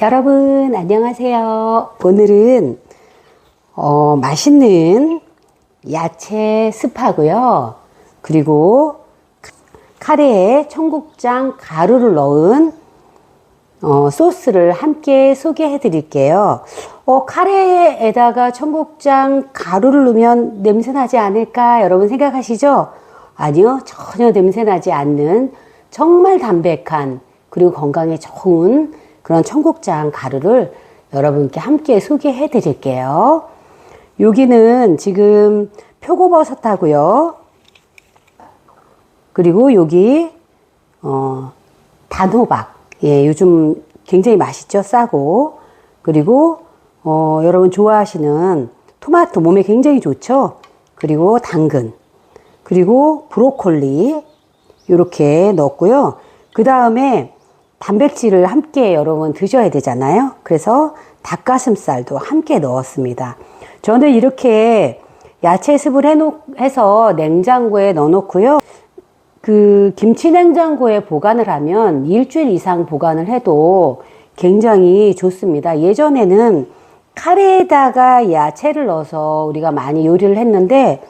여러분 안녕하세요. 오늘은 맛있는 야채 스프하고요. 그리고 카레에 청국장 가루를 넣은 소스를 함께 소개해 드릴게요. 카레에다가 청국장 가루를 넣으면 냄새 나지 않을까 여러분 생각하시죠? 아니요, 전혀 냄새 나지 않는 정말 담백한 그리고 건강에 좋은 그런 청국장 가루를 여러분께 함께 소개해 드릴게요. 여기는 지금 표고버섯하고요. 그리고 여기 단호박. 예, 요즘 굉장히 맛있죠? 싸고. 그리고 여러분 좋아하시는 토마토, 몸에 굉장히 좋죠? 그리고 당근. 그리고 브로콜리 이렇게 넣었고요. 그 다음에 단백질을 함께 여러분 드셔야 되잖아요. 그래서 닭가슴살도 함께 넣었습니다. 저는 이렇게 야채 습을 해서 냉장고에 넣어놓고요. 그 김치 냉장고에 보관을 하면 일주일 이상 보관을 해도 굉장히 좋습니다. 예전에는 카레에다가 야채를 넣어서 우리가 많이 요리를 했는데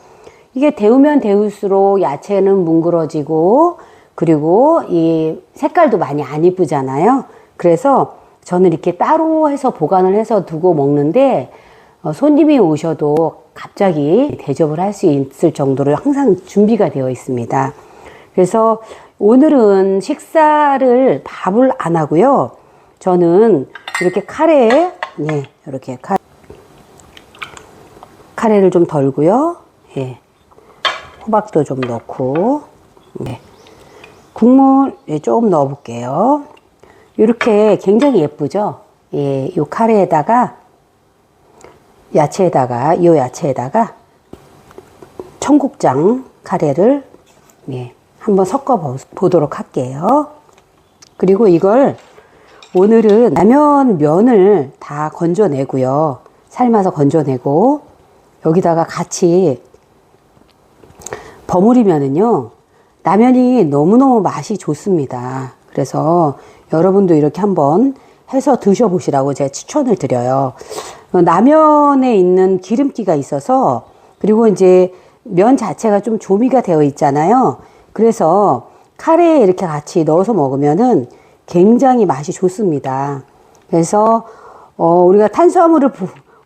이게 데우면 데울수록 야채는 뭉그러지고 그리고 이 색깔도 많이 안 이쁘잖아요. 그래서 저는 이렇게 따로 해서 보관을 해서 두고 먹는데 손님이 오셔도 갑자기 대접을 할 수 있을 정도로 항상 준비가 되어 있습니다. 그래서 오늘은 밥을 안 하고요. 저는 이렇게 카레에 이렇게 카레를 좀 덜고요. 예. 호박도 좀 넣고 국물 조금 넣어 볼게요. 이렇게 굉장히 예쁘죠? 예, 요 카레에다가 이 야채에다가 청국장 카레를 한번 섞어 보도록 할게요. 그리고 이걸 오늘은 라면 면을 다 건져내고요. 삶아서 건져내고 여기다가 같이 버무리면은요. 라면이 너무너무 맛이 좋습니다. 그래서 여러분도 이렇게 한번 해서 드셔보시라고 제가 추천을 드려요. 라면에 있는 기름기가 있어서 그리고 이제 면 자체가 좀 조미가 되어 있잖아요. 그래서 카레에 이렇게 같이 넣어서 먹으면은 굉장히 맛이 좋습니다. 그래서 우리가 탄수화물을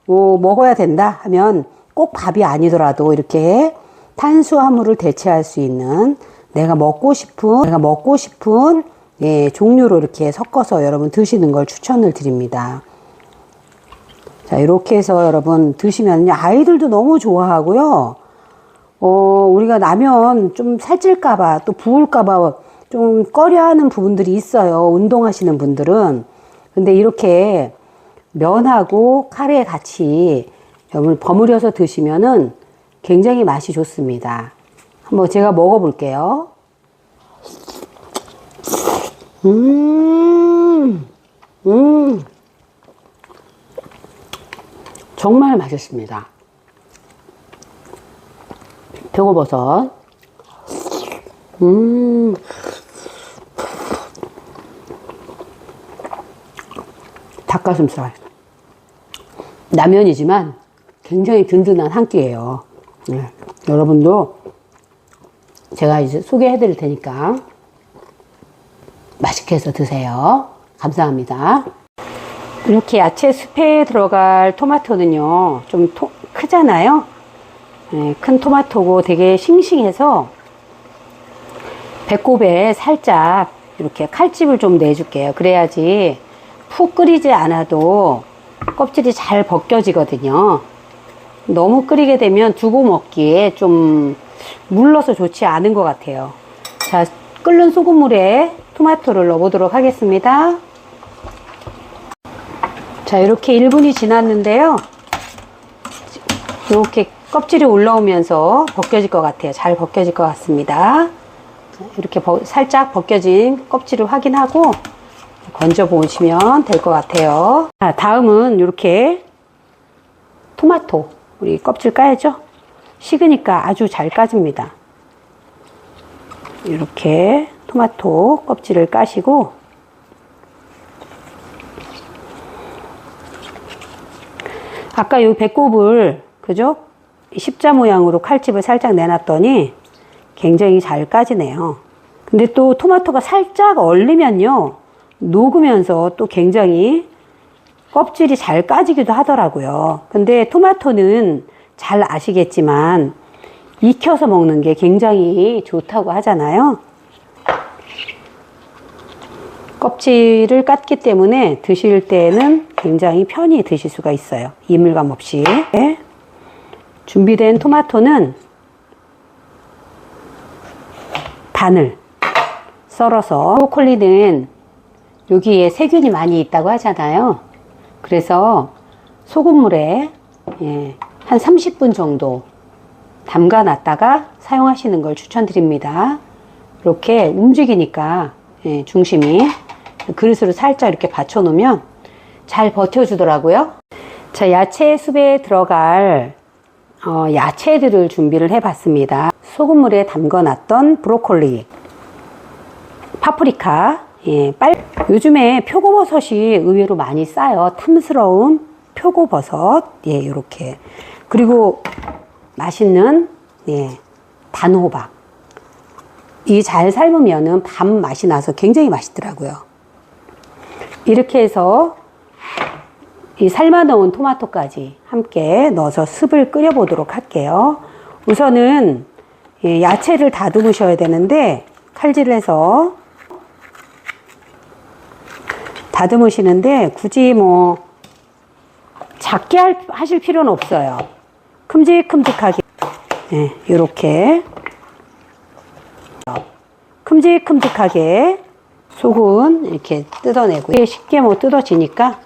먹어야 된다 하면 꼭 밥이 아니더라도 이렇게 탄수화물을 대체할 수 있는 내가 먹고 싶은 종류로 이렇게 섞어서 여러분 드시는 걸 추천을 드립니다. 자, 이렇게 해서 여러분 드시면 아이들도 너무 좋아하고요. 우리가 라면 좀 살찔까봐 또 부을까봐 좀 꺼려하는 부분들이 있어요. 운동하시는 분들은. 근데 이렇게 면하고 카레에 같이 여러분 버무려서 드시면은 굉장히 맛이 좋습니다. 한번 제가 먹어볼게요. 정말 맛있습니다. 표고버섯. 닭가슴살. 라면이지만 굉장히 든든한 한 끼예요. 여러분도 제가 이제 소개해 드릴 테니까 맛있게 해서 드세요. 감사합니다. 이렇게 야채 스프에 들어갈 토마토는요, 좀 크잖아요. 큰 토마토고 되게 싱싱해서 배꼽에 살짝 이렇게 칼집을 좀 내줄게요. 그래야지 푹 끓이지 않아도 껍질이 잘 벗겨지거든요. 너무 끓이게 되면 두고 먹기에 좀 물러서 좋지 않은 것 같아요. 자, 끓는 소금물에 토마토를 넣어보도록 하겠습니다. 자, 이렇게 1분이 지났는데요. 이렇게 껍질이 올라오면서 벗겨질 것 같아요. 잘 벗겨질 것 같습니다. 이렇게 살짝 벗겨진 껍질을 확인하고 건져 보시면 될 것 같아요. 자, 다음은 이렇게 토마토 우리 껍질 까야죠. 식으니까 아주 잘 까집니다. 이렇게 토마토 껍질을 까시고 아까 요 배꼽을, 그죠? 십자 모양으로 칼집을 살짝 내놨더니 굉장히 잘 까지네요. 근데 또 토마토가 살짝 얼리면요, 녹으면서 또 굉장히 껍질이 잘 까지기도 하더라고요. 근데 토마토는 잘 아시겠지만 익혀서 먹는 게 굉장히 좋다고 하잖아요. 껍질을 깠기 때문에 드실 때는 굉장히 편히 드실 수가 있어요. 이물감 없이. 준비된 토마토는 반을 썰어서, 브로콜리는 여기에 세균이 많이 있다고 하잖아요. 그래서 소금물에 한 30분 정도 담가 놨다가 사용하시는 걸 추천드립니다. 이렇게 움직이니까 중심이 그릇으로 살짝 이렇게 받쳐 놓으면 잘 버텨주더라고요. 자, 야채 숲에 들어갈 야채들을 준비를 해 봤습니다. 소금물에 담가 놨던 브로콜리, 파프리카, 요즘에 표고버섯이 의외로 많이 싸요. 탐스러운 표고버섯, 요렇게. 그리고 맛있는, 단호박. 이 잘 삶으면은 밥 맛이 나서 굉장히 맛있더라고요. 이렇게 해서 이 삶아 놓은 토마토까지 함께 넣어서 습을 끓여 보도록 할게요. 우선은 야채를 다듬으셔야 되는데, 칼질을 해서 다듬으시는데 굳이 뭐 작게 하실 필요는 없어요. 큼직큼직하게, 요렇게 큼직큼직하게 속은 이렇게 뜯어내고, 쉽게 뭐 뜯어지니까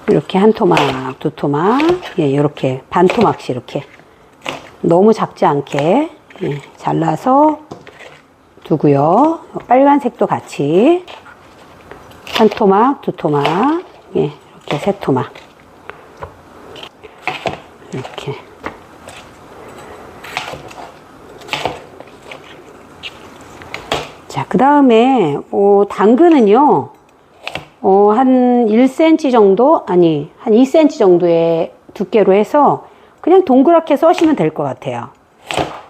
이렇게 한 토막, 두 토막, 이렇게 반 토막씩 이렇게 너무 작지 않게 잘라서 두고요. 빨간색도 같이 한 토막, 두 토막, 이렇게 세 토막, 이렇게. 자, 그 다음에 당근은요, 한 1cm 정도, 아니 한 2cm 정도의 두께로 해서 그냥 동그랗게 써시면 될 것 같아요.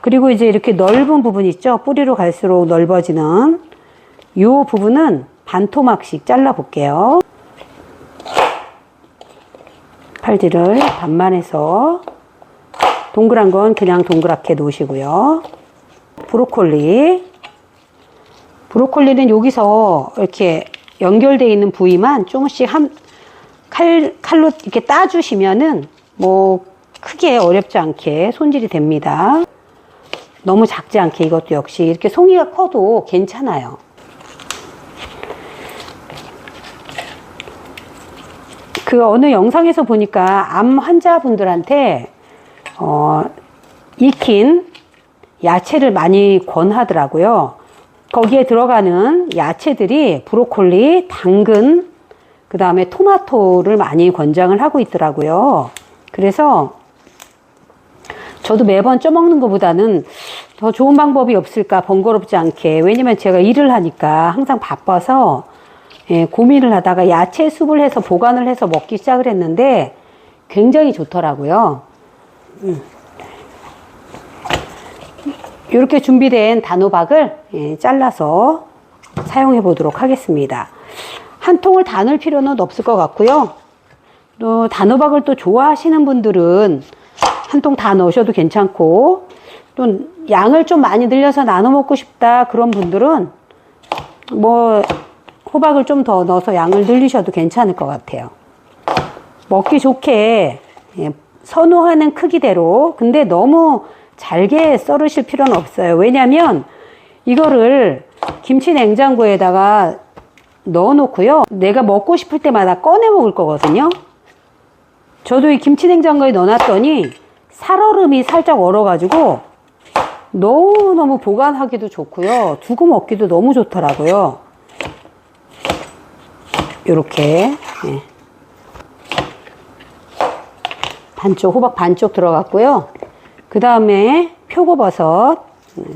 그리고 이제 이렇게 넓은 부분 있죠? 뿌리로 갈수록 넓어지는 이 부분은 반 토막씩 잘라 볼게요. 팔질을 반만 해서, 동그란 건 그냥 동그랗게 놓으시고요. 브로콜리는 여기서 이렇게 연결되어 있는 부위만 조금씩 칼로 이렇게 따주시면은 뭐 크게 어렵지 않게 손질이 됩니다. 너무 작지 않게 이것도 역시 이렇게 송이가 커도 괜찮아요. 그 어느 영상에서 보니까 암 환자분들한테 익힌 야채를 많이 권하더라고요. 거기에 들어가는 야채들이 브로콜리, 당근, 그 다음에 토마토를 많이 권장을 하고 있더라고요. 그래서 저도 매번 쪄먹는 것보다는 더 좋은 방법이 없을까, 번거롭지 않게. 왜냐면 제가 일을 하니까 항상 바빠서 고민을 하다가 야채 숲을 해서 보관을 해서 먹기 시작을 했는데 굉장히 좋더라고요. 이렇게 준비된 단호박을 잘라서 사용해 보도록 하겠습니다. 한 통을 다 넣을 필요는 없을 것 같고요. 또 단호박을 또 좋아하시는 분들은 한 통 다 넣으셔도 괜찮고, 또 양을 좀 많이 늘려서 나눠 먹고 싶다 그런 분들은 뭐 호박을 좀 더 넣어서 양을 늘리셔도 괜찮을 것 같아요. 먹기 좋게 선호하는 크기대로. 근데 너무 잘게 썰으실 필요는 없어요. 왜냐면 이거를 김치 냉장고에다가 넣어 놓고요, 내가 먹고 싶을 때마다 꺼내 먹을 거거든요. 저도 이 김치 냉장고에 넣어 놨더니 살얼음이 살짝 얼어 가지고 너무너무 보관하기도 좋고요, 두고 먹기도 너무 좋더라고요. 요렇게 반쪽, 호박 반쪽 들어갔고요. 그 다음에 표고버섯.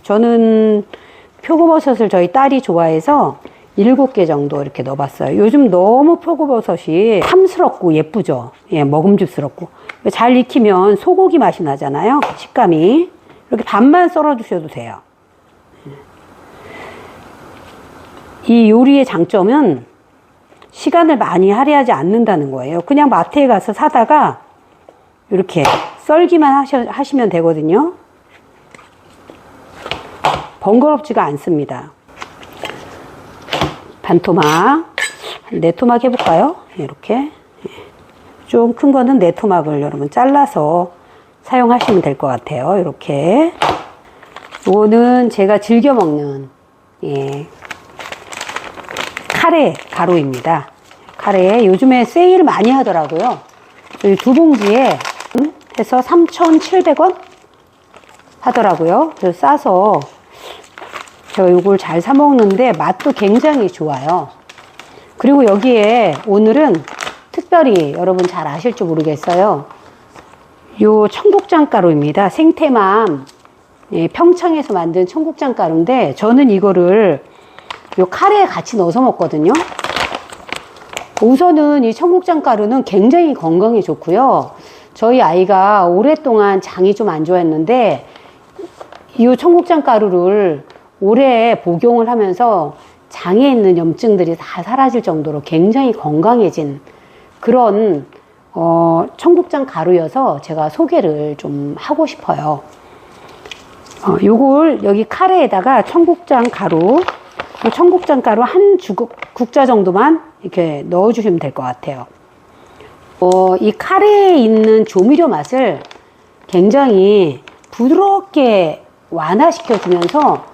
저는 표고버섯을 저희 딸이 좋아해서 7개 정도 이렇게 넣어봤어요. 요즘 너무 표고버섯이 탐스럽고 예쁘죠. 예, 먹음직스럽고. 잘 익히면 소고기 맛이 나잖아요. 식감이. 이렇게 반만 썰어 주셔도 돼요. 이 요리의 장점은 시간을 많이 할애하지 않는다는 거예요. 그냥 마트에 가서 사다가 이렇게 썰기만 하시면 되거든요. 번거롭지가 않습니다. 반토막, 4토막 해볼까요? 이렇게. 좀 큰 거는 4토막을 여러분 잘라서 사용하시면 될 것 같아요. 이렇게. 이거는 제가 즐겨 먹는, 예, 카레 가루입니다. 카레. 요즘에 세일 많이 하더라고요. 이 2봉지에 해서 3,700원 하더라고요. 그래서 싸서 제가 이걸 잘 사 먹는데 맛도 굉장히 좋아요. 그리고 여기에 오늘은 특별히 여러분 잘 아실지 모르겠어요. 요 청국장 가루입니다. 생태맘, 예, 평창에서 만든 청국장 가루인데 저는 이거를 요 카레에 같이 넣어서 먹거든요. 우선은 이 청국장 가루는 굉장히 건강에 좋고요. 저희 아이가 오랫동안 장이 좀 안 좋았는데 이 청국장 가루를 오래 복용을 하면서 장에 있는 염증들이 다 사라질 정도로 굉장히 건강해진 그런 청국장 가루여서 제가 소개를 좀 하고 싶어요. 요걸 여기 카레에다가 청국장 가루 한 국자 정도만 이렇게 넣어주시면 될 것 같아요. 이 카레에 있는 조미료 맛을 굉장히 부드럽게 완화시켜주면서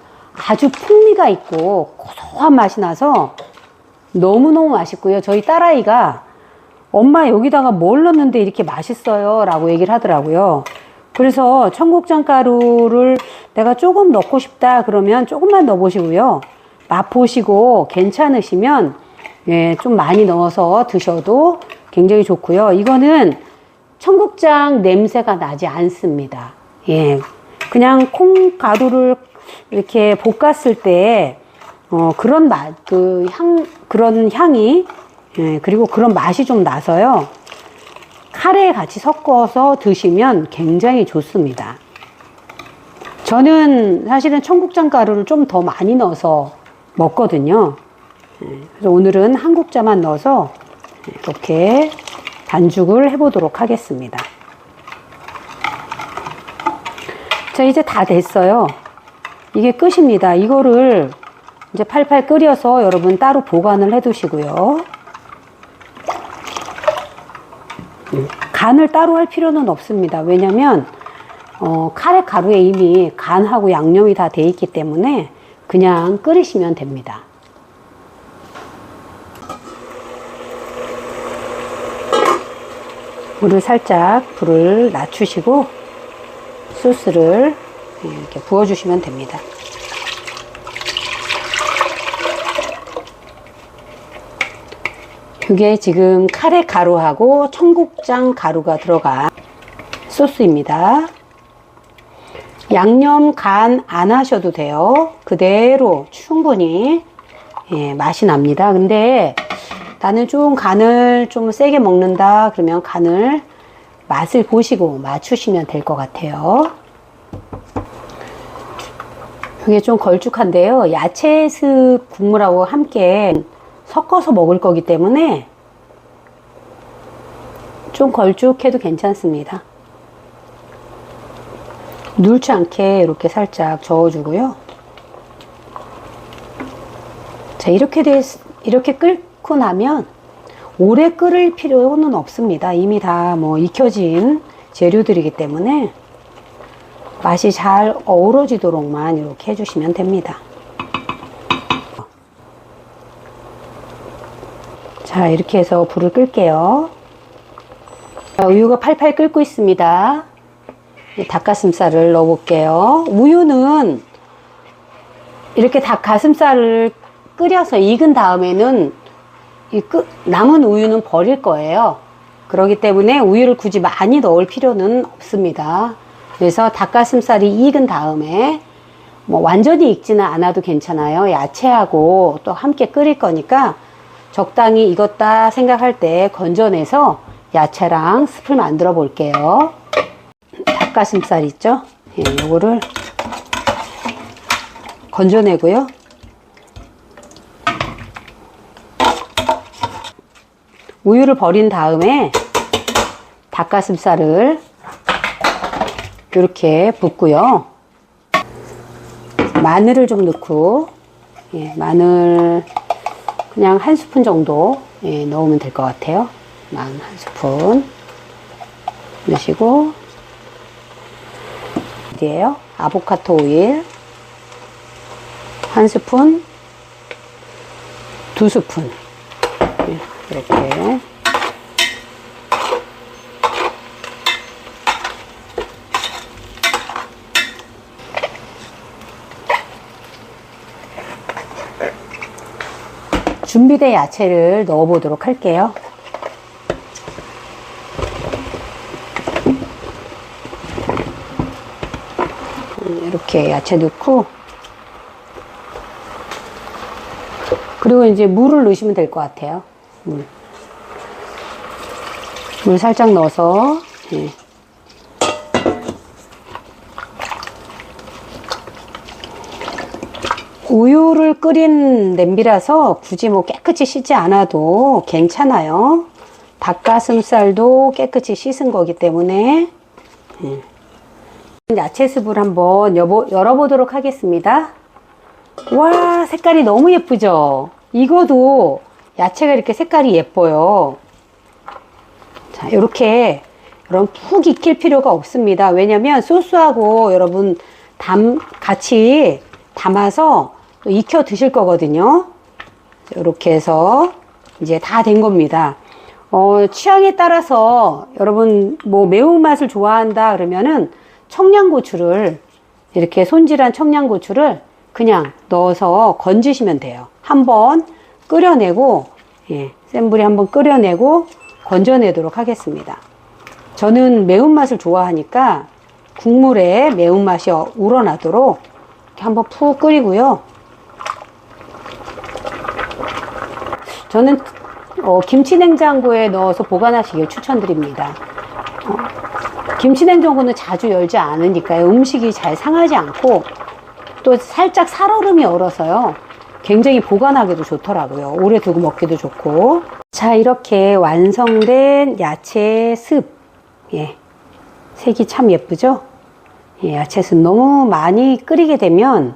아주 풍미가 있고 고소한 맛이 나서 너무너무 맛있고요. 저희 딸아이가 엄마 여기다가 뭘 넣었는데 이렇게 맛있어요 라고 얘기를 하더라고요. 그래서 청국장 가루를 내가 조금 넣고 싶다 그러면 조금만 넣어보시고요. 맛보시고 괜찮으시면 예, 좀 많이 넣어서 드셔도 굉장히 좋고요. 이거는 청국장 냄새가 나지 않습니다. 예, 그냥 콩가루를 이렇게 볶았을 때 그런 맛, 그런 향이, 예, 그리고 그런 맛이 좀 나서요. 카레에 같이 섞어서 드시면 굉장히 좋습니다. 저는 사실은 청국장 가루를 좀 더 많이 넣어서 먹거든요. 그래서 오늘은 한 국자만 넣어서 이렇게 반죽을 해보도록 하겠습니다. 자, 이제 다 됐어요. 이게 끝입니다. 이거를 이제 팔팔 끓여서 여러분 따로 보관을 해 두시고요. 간을 따로 할 필요는 없습니다. 왜냐면 카레 가루에 이미 간하고 양념이 다 돼 있기 때문에 그냥 끓이시면 됩니다. 물을 살짝 불을 낮추시고 소스를 이렇게 부어주시면 됩니다. 이게 지금 카레 가루하고 청국장 가루가 들어간 소스입니다. 양념 간 안 하셔도 돼요. 그대로 충분히 예, 맛이 납니다. 근데 나는 좀 간을 좀 세게 먹는다 그러면 간을 맛을 보시고 맞추시면 될 것 같아요. 이게 좀 걸쭉한데요. 야채습 국물하고 함께 섞어서 먹을 거기 때문에 좀 걸쭉해도 괜찮습니다. 눌지 않게 이렇게 살짝 저어주고요. 자, 이렇게 끓고 나면 오래 끓일 필요는 없습니다. 이미 다 뭐 익혀진 재료들이기 때문에 맛이 잘 어우러지도록만 이렇게 해주시면 됩니다. 자, 이렇게 해서 불을 끌게요. 자, 우유가 팔팔 끓고 있습니다. 닭가슴살을 넣어 볼게요. 우유는 이렇게 닭가슴살을 끓여서 익은 다음에는 남은 우유는 버릴 거예요. 그렇기 때문에 우유를 굳이 많이 넣을 필요는 없습니다. 그래서 닭가슴살이 익은 다음에 뭐 완전히 익지는 않아도 괜찮아요. 야채하고 또 함께 끓일 거니까 적당히 익었다 생각할 때 건져내서 야채랑 숲을 만들어 볼게요. 닭가슴살 있죠? 예, 요거를 건져내고요. 우유를 버린 다음에 닭가슴살을 이렇게 붓고요. 마늘을 좀 넣고, 예, 마늘 그냥 한 스푼 정도, 예, 넣으면 될 것 같아요. 한 스푼 넣으시고, 어디에요? 아보카도 오일 한 스푼, 두 스푼, 예, 이렇게. 준비된 야채를 넣어 보도록 할게요. 이렇게 야채 넣고, 그리고 이제 물을 넣으시면 될 것 같아요. 물 살짝 넣어서, 예. 우유를 끓인 냄비라서 굳이 뭐 깨끗이 씻지 않아도 괜찮아요. 닭가슴살도 깨끗이 씻은 거기 때문에. 야채 숲을 한번 열어보도록 하겠습니다. 와, 색깔이 너무 예쁘죠? 이거도 야채가 이렇게 색깔이 예뻐요. 자, 이렇게 여러분 푹 익힐 필요가 없습니다. 왜냐면 소스하고 여러분 같이 담아서 또 익혀 드실 거거든요. 이렇게 해서 이제 다 된 겁니다. 취향에 따라서 여러분 뭐 매운맛을 좋아한다 그러면은 청양고추를, 이렇게 손질한 청양고추를 그냥 넣어서 건지시면 돼요. 한번 끓여내고, 예, 센 불에 한번 끓여내고 건져내도록 하겠습니다. 저는 매운맛을 좋아하니까 국물에 매운맛이 우러나도록 이렇게 한번 푹 끓이고요. 저는 김치냉장고에 넣어서 보관하시길 추천드립니다. 김치냉장고는 자주 열지 않으니까요. 음식이 잘 상하지 않고 또 살짝 살얼음이 얼어서요. 굉장히 보관하기도 좋더라고요. 오래 두고 먹기도 좋고. 자, 이렇게 완성된 야채 습. 예, 색이 참 예쁘죠? 예, 야채습 너무 많이 끓이게 되면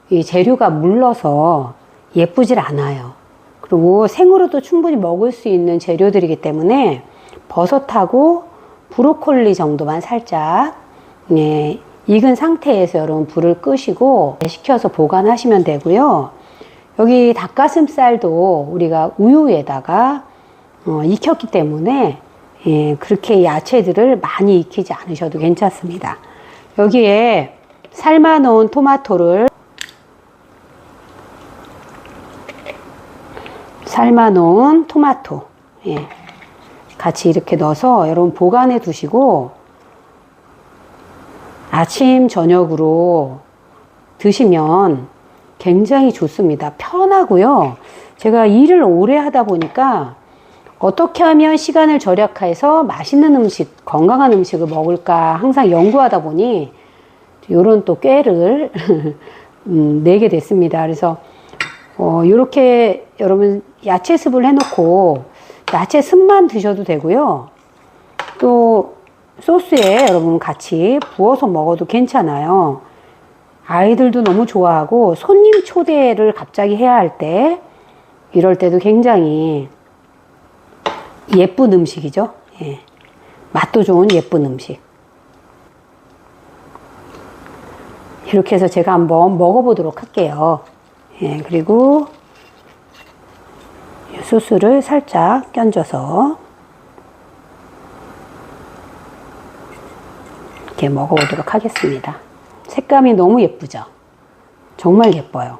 이 재료가 물러서 예쁘질 않아요. 그리고 생으로도 충분히 먹을 수 있는 재료들이기 때문에 버섯하고 브로콜리 정도만 살짝, 예, 익은 상태에서 여러분 불을 끄시고 식혀서 보관하시면 되고요. 여기 닭가슴살도 우리가 우유에다가 익혔기 때문에, 예, 그렇게 야채들을 많이 익히지 않으셔도 괜찮습니다. 여기에 삶아놓은 토마토를, 예, 같이 이렇게 넣어서 여러분 보관해 두시고 아침 저녁으로 드시면 굉장히 좋습니다. 편하고요. 제가 일을 오래 하다 보니까 어떻게 하면 시간을 절약해서 맛있는 음식, 건강한 음식을 먹을까 항상 연구하다 보니 요런 또 꾀를 내게 됐습니다. 그래서 요렇게 여러분 야채 습을 해놓고 야채 습만 드셔도 되고요. 또 소스에 여러분 같이 부어서 먹어도 괜찮아요. 아이들도 너무 좋아하고 손님 초대를 갑자기 해야 할 때, 이럴 때도 굉장히 예쁜 음식이죠. 예. 맛도 좋은 예쁜 음식. 이렇게 해서 제가 한번 먹어보도록 할게요. 예, 그리고 소스를 살짝 껴줘서 이렇게 먹어보도록 하겠습니다. 색감이 너무 예쁘죠? 정말 예뻐요.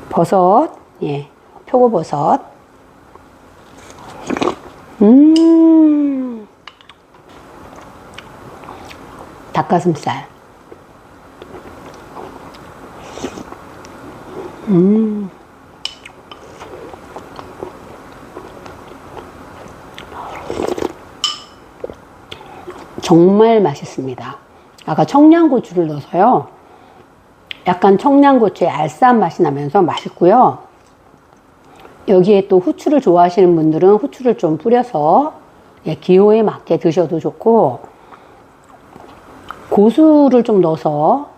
버섯, 예, 표고버섯. 닭가슴살. 정말 맛있습니다. 아까 청양고추를 넣어서요. 약간 청양고추의 알싸한 맛이 나면서 맛있고요. 여기에 또 후추를 좋아하시는 분들은 후추를 좀 뿌려서 기호에 맞게 드셔도 좋고, 고수를 좀 넣어서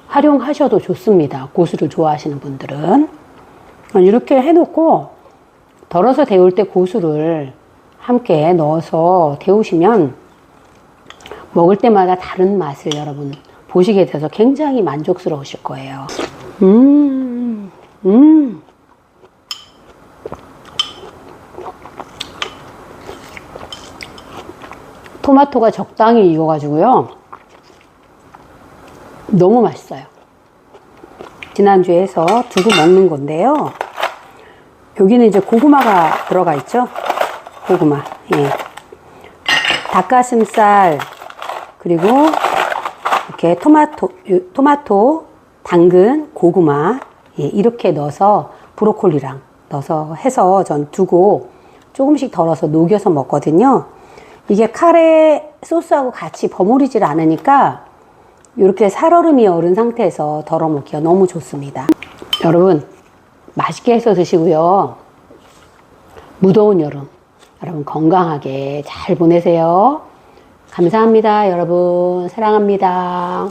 활용하셔도 좋습니다. 고수를 좋아하시는 분들은. 이렇게 해놓고 덜어서 데울 때 고수를 함께 넣어서 데우시면 먹을 때마다 다른 맛을 여러분 보시게 돼서 굉장히 만족스러우실 거예요. 토마토가 적당히 익어가지고요. 너무 맛있어요. 지난주에 해서 두고 먹는 건데요. 여기는 이제 고구마가 들어가 있죠. 고구마. 닭가슴살, 그리고 이렇게 토마토, 당근, 고구마, 이렇게 넣어서 브로콜리랑 넣어서 해서 전 두고 조금씩 덜어서 녹여서 먹거든요. 이게 카레 소스하고 같이 버무리질 않으니까 이렇게 살얼음이 얼은 상태에서 덜어 먹기가 너무 좋습니다. 여러분, 맛있게 해서 드시고요. 무더운 여름, 여러분 건강하게 잘 보내세요. 감사합니다. 여러분, 사랑합니다.